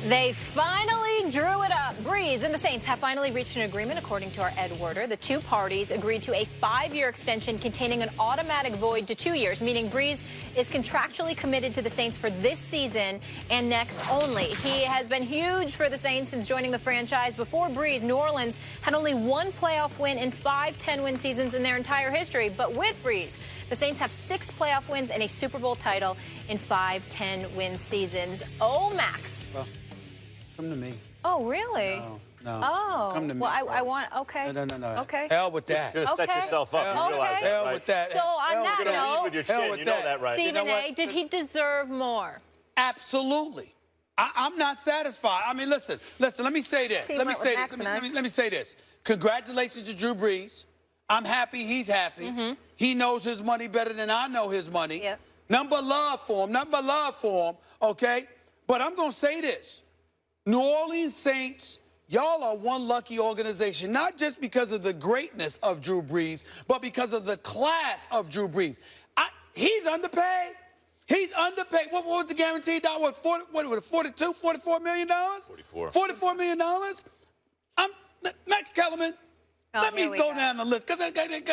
They finally drew it up. Brees and the Saints have finally reached an agreement, according to our Ed Werder. The two parties agreed to a 5-year extension containing an automatic void to 2 years, meaning Brees is contractually committed to the Saints for this season and next only. He has been huge for the Saints since joining the franchise. Before Brees, New Orleans had only one playoff win in 5 10-win seasons in their entire history. But with Brees, the Saints have 6 playoff wins and a Super Bowl title in 5 10-win seasons. Oh, Max. Well, come to me. Oh, really? No. Oh. Come to me. Well, I want, okay. No. Okay. Hell with that. You're going to set yourself up. You realize that, Hell right? with that. So on that note, with your hell chin, with you know that, right? Stephen You know A., did he deserve more? Absolutely. I'm not satisfied. I mean, listen, let me say this. Team Let me up say with this. Max and Let me say this. Congratulations to Drew Brees. I'm happy he's happy. He knows his money better than I know his money. Yep. Nothing but love for him, okay? But I'm going to say this. New Orleans Saints, y'all are one lucky organization, not just because of the greatness of Drew Brees, but because of the class of Drew Brees. He's underpaid. He's underpaid. What was the guaranteed dollar? What, 42, $44 million? 44. $44 million? Max Kellerman. Oh, Let me here we go go. down the list, because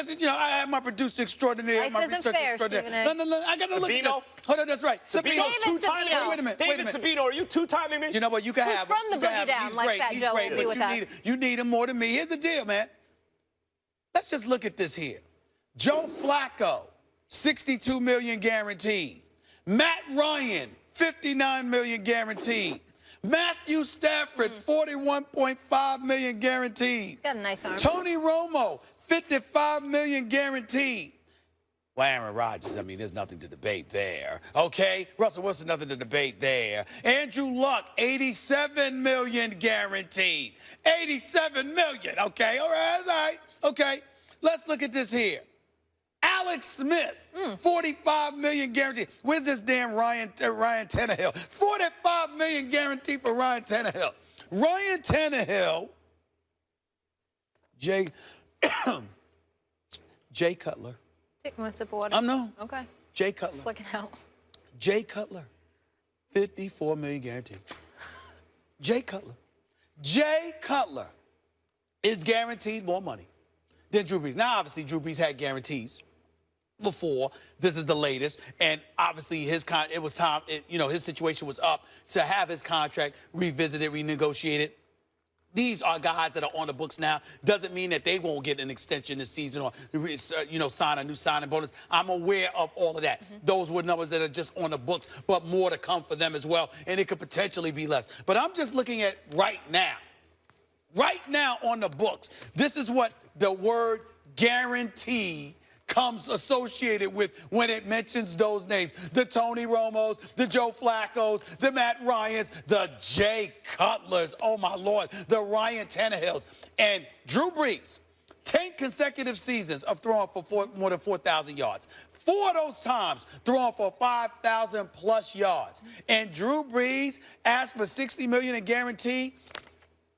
you know, I have my producer extraordinaire, Life my isn't research fair, extraordinaire. Stephen A. No, I got to look at this. Sabino? Hold on, that's right. Sabino's David two-timing Sabino. me? Wait a minute. David Sabino, are you two-timing me? You know what? You can Who's have from him. the You can Boogie have him. Down, He's like great. Fat He's Joe great, will be but with us. you need him more than me. Here's the deal, man. Let's just look at this here. Joe Flacco, $62 million guaranteed. Matt Ryan, $59 million guaranteed. Matthew Stafford, $41.5 million guaranteed. Got a nice arm. Tony Romo, $55 million guaranteed. Well, Aaron Rodgers, I mean, there's nothing to debate there, okay? Russell Wilson, nothing to debate there. Andrew Luck, $87 million guaranteed. $87 million, okay? All right, okay. Let's look at this here. Alex Smith, $45 million guaranteed. Where's this damn Ryan Tannehill? $45 million guaranteed for Ryan Tannehill. Ryan Tannehill, Jay Cutler. Take one sip of water. No. Okay. Jay Cutler. Just looking out. Jay Cutler, $54 million guaranteed. Jay Cutler is guaranteed more money than Drew Brees. Now, obviously, Drew Brees had guarantees before. This is the latest, and obviously his situation was up to have his contract revisited, renegotiated. These are guys that are on the books now. Doesn't mean that they won't get an extension this season or, sign a new signing bonus. I'm aware of all of that. Those were numbers that are just on the books, but more to come for them as well, and it could potentially be less. But I'm just looking at right now. Right now on the books, this is what the word guarantee comes associated with when it mentions those names. The Tony Romos, the Joe Flaccos, the Matt Ryans, the Jay Cutlers, oh my Lord, the Ryan Tannehills. And Drew Brees, 10 consecutive seasons of throwing for more than 4,000 yards. 4 of those times throwing for 5,000 plus yards. And Drew Brees asked for $60 million in guarantee,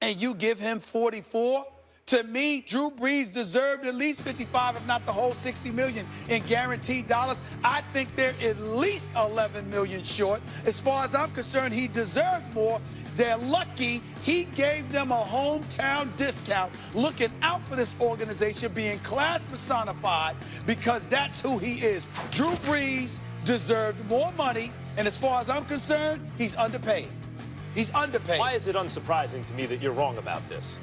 and you give him 44? To me, Drew Brees deserved at least 55, if not the whole $60 million in guaranteed dollars. I think they're at least $11 million short. As far as I'm concerned, he deserved more. They're lucky he gave them a hometown discount, looking out for this organization, being class personified, because that's who he is. Drew Brees deserved more money, and as far as I'm concerned, he's underpaid. He's underpaid. Why is it unsurprising to me that you're wrong about this?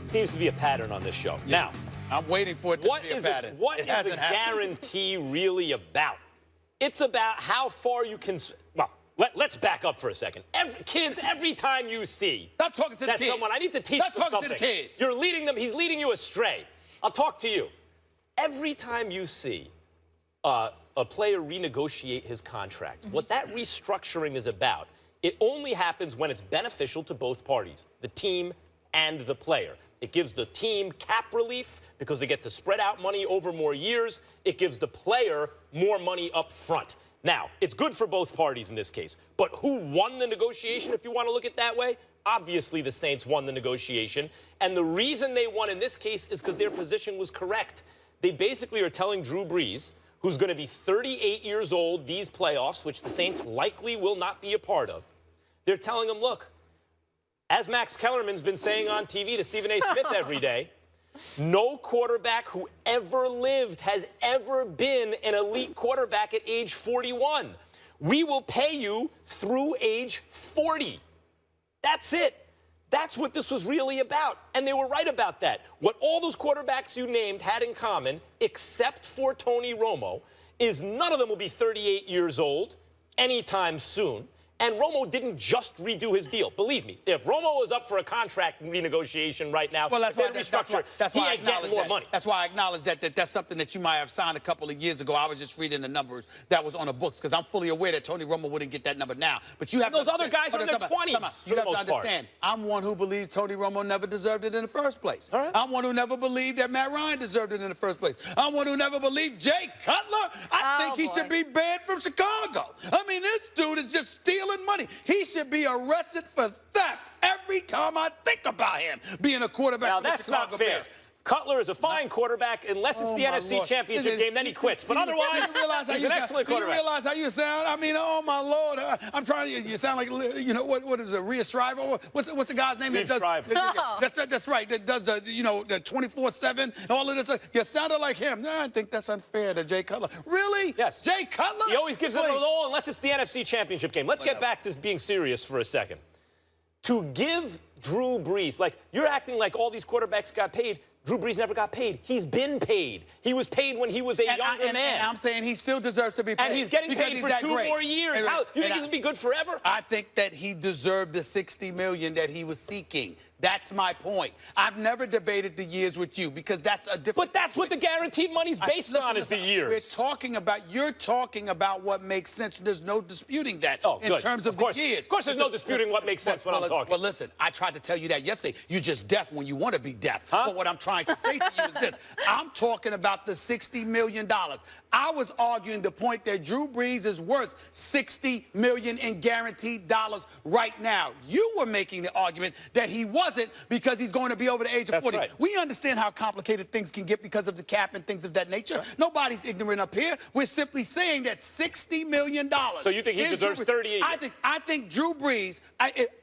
Seems to be a pattern on this show. Yeah. Now, I'm waiting for it to be a pattern. What is a guarantee really about? It's about how far you can. Well, let's back up for a second. Every time you see Stop talking to the kids. someone, I need to teach Stop them talking something. to the kids. You're leading them. He's leading you astray. I'll talk to you. Every time you see a player renegotiate his contract, what that restructuring is about, it only happens when it's beneficial to both parties, the team and the player. It gives the team cap relief because they get to spread out money over more years. It gives the player more money up front. Now, it's good for both parties in this case. But who won the negotiation, if you want to look at it that way? Obviously, the Saints won the negotiation. And the reason they won in this case is because their position was correct. They basically are telling Drew Brees, who's going to be 38 years old these playoffs, which the Saints likely will not be a part of, they're telling him, look, as Max Kellerman's been saying on TV to Stephen A. Smith every day, no quarterback who ever lived has ever been an elite quarterback at age 41. We will pay you through age 40. That's it. That's what this was really about. And they were right about that. What all those quarterbacks you named had in common, except for Tony Romo, is none of them will be 38 years old anytime soon. And Romo didn't just redo his deal. Believe me, if Romo was up for a contract renegotiation right now, well, that's why I get more money. That's why I acknowledge that that's something that you might have signed a couple of years ago. I was just reading the numbers that was on the books because I'm fully aware that Tony Romo wouldn't get that number now. But you have those other guys are in their 20s. You have to understand. I'm one who believes Tony Romo never deserved it in the first place. All right. I'm one who never believed that Matt Ryan deserved it in the first place. I'm one who never believed Jay Cutler. I think he should be banned from Chicago. I mean, this dude is just stealing money. He should be arrested for theft every time I think about him being a quarterback. Now, for the that's Chicago not fair. Bears. Cutler is a fine quarterback unless it's the NFC Championship game, then he quits. But otherwise, he's an excellent quarterback. You realize how you sound? I mean, oh, my Lord. I'm trying to, you sound like, you know, what is it, Rhea Shriver? What's the guy's name that does? That's right, that does the, you know, the 24/7, all of this. You sounded like him. No, I think that's unfair to Jay Cutler. Really? Yes. Jay Cutler? He always gives it all unless it's the NFC Championship game. Let's get back to being serious for a second. To give Drew Brees, like, you're acting like all these quarterbacks got paid. Drew Brees never got paid. He's been paid. He was paid when he was a younger man. And I'm saying he still deserves to be paid. And he's getting paid for 2 more years. How, you think he's going to be good forever? I think that he deserved the $60 million that he was seeking. That's my point. I've never debated the years with you because that's a different... But that's what the guaranteed money's based on is the years. You're talking about what makes sense. There's no disputing that in terms of the years. Of course there's no disputing what makes sense when I'm talking. Well, listen, I tried to tell you that yesterday. You're just deaf when you want to be deaf. Huh? But what I'm trying to say to you is this. I'm talking about the $60 million. I was arguing the point that Drew Brees is worth $60 million in guaranteed dollars right now. You were making the argument that he wasn't because he's going to be over the age of 40. Right. We understand how complicated things can get because of the cap and things of that nature. Right. Nobody's ignorant up here. We're simply saying that $60 million. So you think he deserves 38? I think Drew Brees,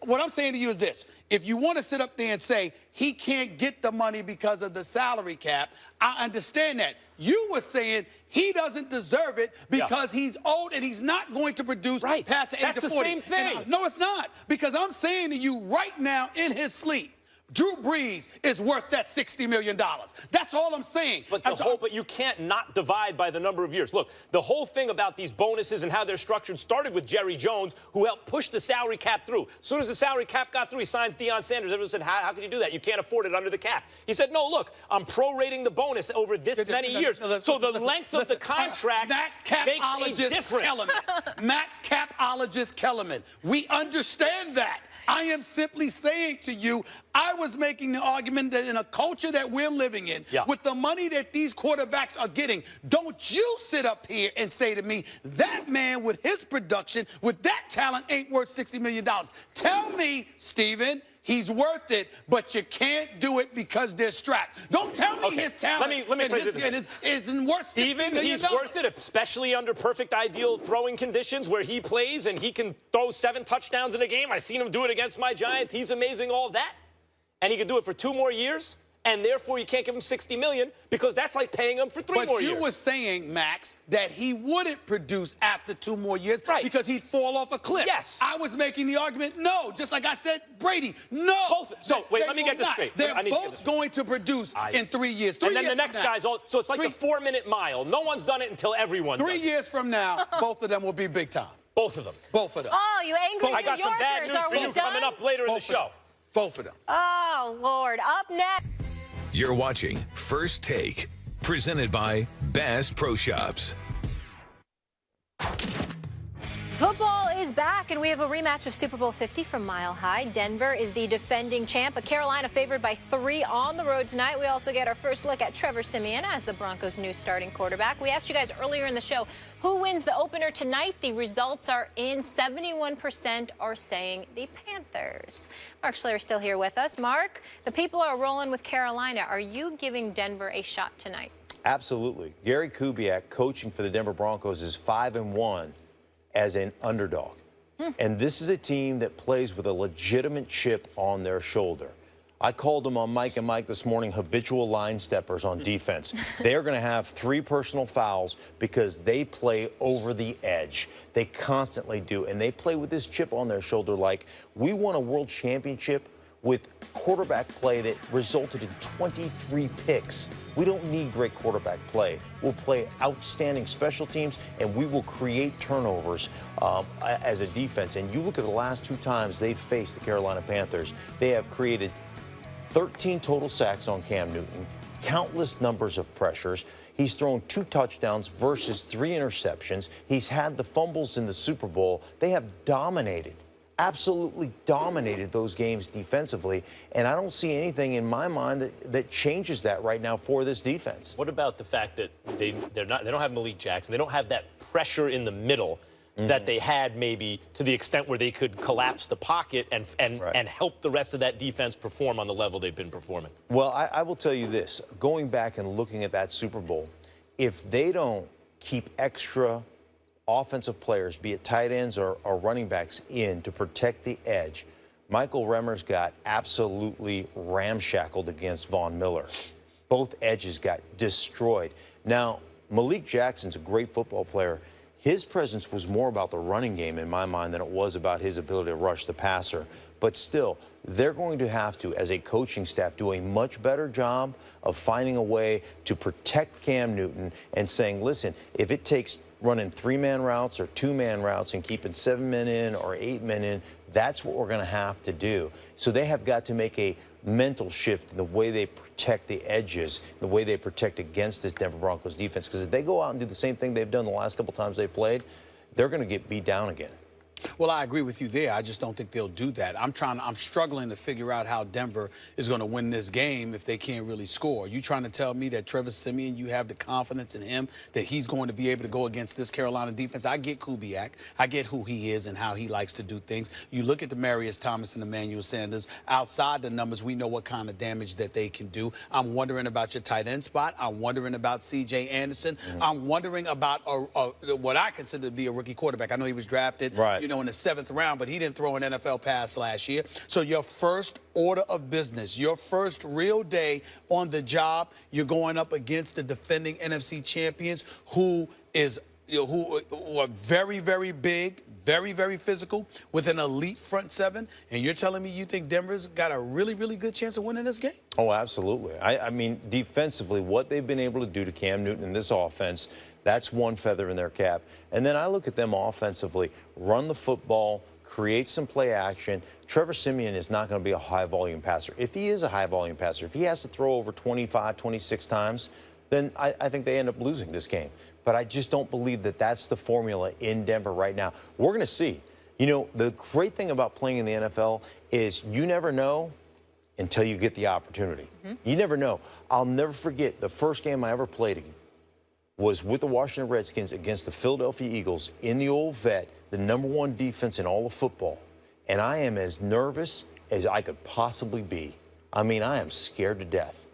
what I'm saying to you is this. If you want to sit up there and say he can't get the money because of the salary cap, I understand that. You were saying he doesn't deserve it because he's old and he's not going to produce past the age of 40. That's the same thing. No, it's not. Because I'm saying to you right now in his sleep, Drew Brees is worth that $60 million. That's all I'm saying. But but you can't not divide by the number of years. Look, the whole thing about these bonuses and how they're structured started with Jerry Jones, who helped push the salary cap through. As soon as the salary cap got through, he signs Deion Sanders. Everyone said, how can you do that? You can't afford it under the cap. He said, no, look, I'm prorating the bonus over this many years. So the length of the contract makes a difference. Max Capologist Kellerman, we understand that. I am simply saying to you, I was making the argument that in a culture that we're living in, with the money that these quarterbacks are getting, don't you sit up here and say to me, that man with his production, with that talent, ain't worth $60 million. Tell me, Stephen, he's worth it, but you can't do it because they're strapped. Don't tell me his talent let me phrase it isn't worth Stephen, $60 million. He's worth it, especially under perfect ideal throwing conditions where he plays and he can throw 7 touchdowns in a game. I've seen him do it against my Giants. He's amazing, all that. And he can do it for 2 more years, and therefore you can't give him $60 million because that's like paying him for 3 more years. But you were saying, Max, that he wouldn't produce after 2 more years because he'd fall off a cliff. Yes. I was making the argument, no, just like I said, Brady, no. So, wait, let me get this straight. They're both going to produce in 3 years. And then the next guy's all, so it's like the 4-minute mile. No one's done it until everyone does. 3 years from now, both of them will be big time. Both of them. Both of them. Oh, you angry I got some bad news for you coming up later in the show. Both of them. Oh, Lord. Up next. You're watching First Take, presented by Bass Pro Shops. Football is back, and we have a rematch of Super Bowl 50 from Mile High. Denver is the defending champ, but Carolina favored by 3 on the road tonight. We also get our first look at Trevor Siemian as the Broncos' new starting quarterback. We asked you guys earlier in the show, who wins the opener tonight? The results are in. 71% are saying the Panthers. Mark Schler is still here with us. Mark, the people are rolling with Carolina. Are you giving Denver a shot tonight? Absolutely. Gary Kubiak, coaching for the Denver Broncos, is 5-1 as an underdog. And this is a team that plays with a legitimate chip on their shoulder. I called them on Mike and Mike this morning habitual line steppers on defense. They're going to have 3 personal fouls because they play over the edge. They constantly do. And they play with this chip on their shoulder like we won a world championship with quarterback play that resulted in 23 picks. We don't need great quarterback play. We'll play outstanding special teams, and we will create turnovers as a defense. And you look at the last 2 times they've faced the Carolina Panthers, they have created 13 total sacks on Cam Newton, countless numbers of pressures. He's thrown 2 touchdowns versus 3 interceptions. He's had the fumbles in the Super Bowl. They have dominated, absolutely dominated those games defensively. And I don't see anything in my mind that changes that right now for this defense. What about the fact that they don't have Malik Jackson? They don't have that pressure in the middle that they had maybe to the extent where they could collapse the pocket and help the rest of that defense perform on the level they've been performing? Well, I will tell you this. Going back and looking at that Super Bowl, if they don't keep extra offensive players, be it tight ends or running backs, in to protect the edge, Michael Remmers got absolutely ramshackled against Von Miller. Both edges got destroyed. Now, Malik Jackson's a great football player. His presence was more about the running game in my mind than it was about his ability to rush the passer. But still, they're going to have to, as a coaching staff, do a much better job of finding a way to protect Cam Newton and saying, listen, if it takes running 3-man routes or 2-man routes and keeping 7 men in or 8 men in, that's what we're going to have to do. So they have got to make a mental shift in the way they protect the edges, the way they protect against this Denver Broncos defense. Because if they go out and do the same thing they've done the last couple times they've played, they're going to get beat down again. Well, I agree with you there. I just don't think they'll do that. I'm struggling to figure out how Denver is going to win this game if they can't really score. You trying to tell me that Trevor Siemian, you have the confidence in him that he's going to be able to go against this Carolina defense? I get Kubiak. I get who he is and how he likes to do things. You look at Demaryius Thomas and Emmanuel Sanders. Outside the numbers, we know what kind of damage that they can do. I'm wondering about your tight end spot. I'm wondering about C.J. Anderson. I'm wondering about what I consider to be a rookie quarterback. I know he was drafted, in the 7th round, but he didn't throw an NFL pass last year. So your first order of business, your first real day on the job, you're going up against the defending NFC champions who are very, very big, very, very physical, with an elite front 7, and you're telling me you think Denver's got a really, really good chance of winning this game? Oh, absolutely. I mean, defensively, what they've been able to do to Cam Newton in this offense, that's one feather in their cap. And then I look at them offensively, run the football, create some play action. Trevor Siemian is not going to be a high-volume passer. If he is a high-volume passer, if he has to throw over 25, 26 times, then I think they end up losing this game. But I just don't believe that that's the formula in Denver right now. We're going to see. You know, the great thing about playing in the NFL is you never know until you get the opportunity. You never know. I'll never forget the first game I ever played was with the Washington Redskins against the Philadelphia Eagles in the old vet, the #1 defense in all of football. And I am as nervous as I could possibly be. I mean, I am scared to death.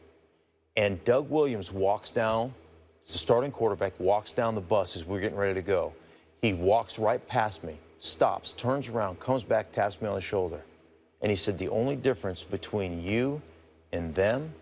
And Doug Williams walks down, the starting quarterback, walks down the bus as we're getting ready to go. He walks right past me, stops, turns around, comes back, taps me on the shoulder. And he said, the only difference between you and them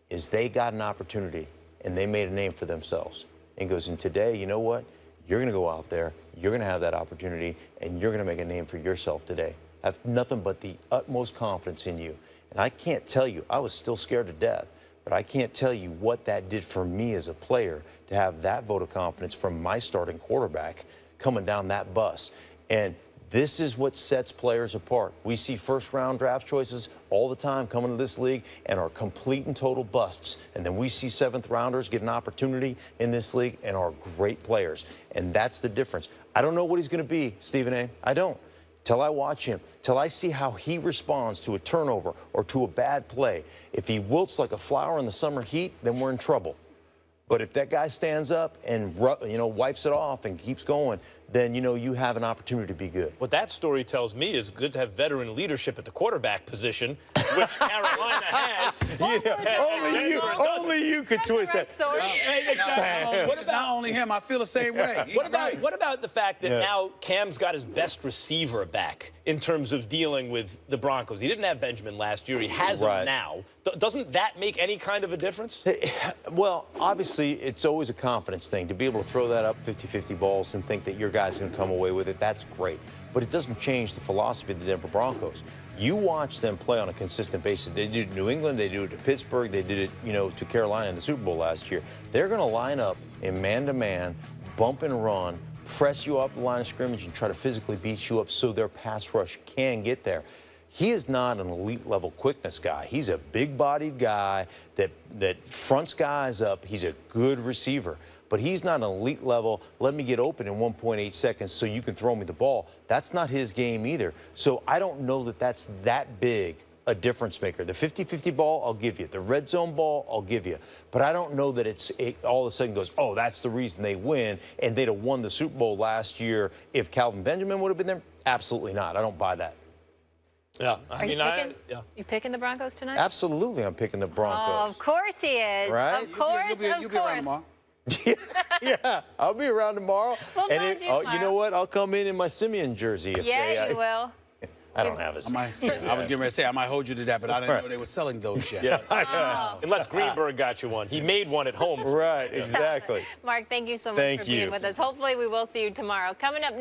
is they got an opportunity and they made a name for themselves. And he goes, and today, you know what? You're going to go out there, you're going to have that opportunity, and you're going to make a name for yourself today. I have nothing but the utmost confidence in you. And I can't tell you, I was still scared to death, but I can't tell you what that did for me as a player to have that vote of confidence from my starting quarterback coming down that bus. And this is what sets players apart. We see first-round draft choices all the time coming to this league and are complete and total busts. And then we see 7th-rounders get an opportunity in this league and are great players. And that's the difference. I don't know what he's going to be, Stephen A. I don't. Till I watch him, till I see how he responds to a turnover or to a bad play. If he wilts like a flower in the summer heat, then we're in trouble. But if that guy stands up and wipes it off and keeps going, then, you know, you have an opportunity to be good. What that story tells me is good to have veteran leadership at the quarterback position, which Carolina has. Only you could twist that. It's not only him. I feel the same way. What about the fact that now Cam's got his best receiver back in terms of dealing with the Broncos? He didn't have Benjamin last year. He has him now. Doesn't that make any kind of a difference? Well, obviously, it's always a confidence thing. To be able to throw that up 50-50 balls and think that your guy's going to come away with it, that's great. But it doesn't change the philosophy of the Denver Broncos. You watch them play on a consistent basis. They did it to New England. They do it to Pittsburgh. They did it, you know, to Carolina in the Super Bowl last year. They're going to line up in man-to-man, bump and run, press you off the line of scrimmage, and try to physically beat you up so their pass rush can get there. He is not an elite-level quickness guy. He's a big-bodied guy that fronts guys up. He's a good receiver. But he's not an elite level, let me get open in 1.8 seconds so you can throw me the ball. That's not his game either. So I don't know that that's that big a difference maker. The 50-50 ball, I'll give you. The red zone ball, I'll give you. But I don't know that it all of a sudden goes, oh, that's the reason they win, and they'd have won the Super Bowl last year if Calvin Benjamin would have been there. Absolutely not. I don't buy that. Yeah, You picking the Broncos tonight? Absolutely, I'm picking the Broncos. Oh, of course he is. Right? Of course, You'll be around tomorrow. Yeah, I'll be around tomorrow. We'll and find you you know what? I'll come in my Simeon jersey. If you will. I don't have a Simeon. I was getting ready to say I might hold you to that, but I didn't know they were selling those yet. Unless Greenberg got you one. He made one at home. Right, exactly. Mark, thank you so much for being with us. Hopefully we will see you tomorrow. Coming up.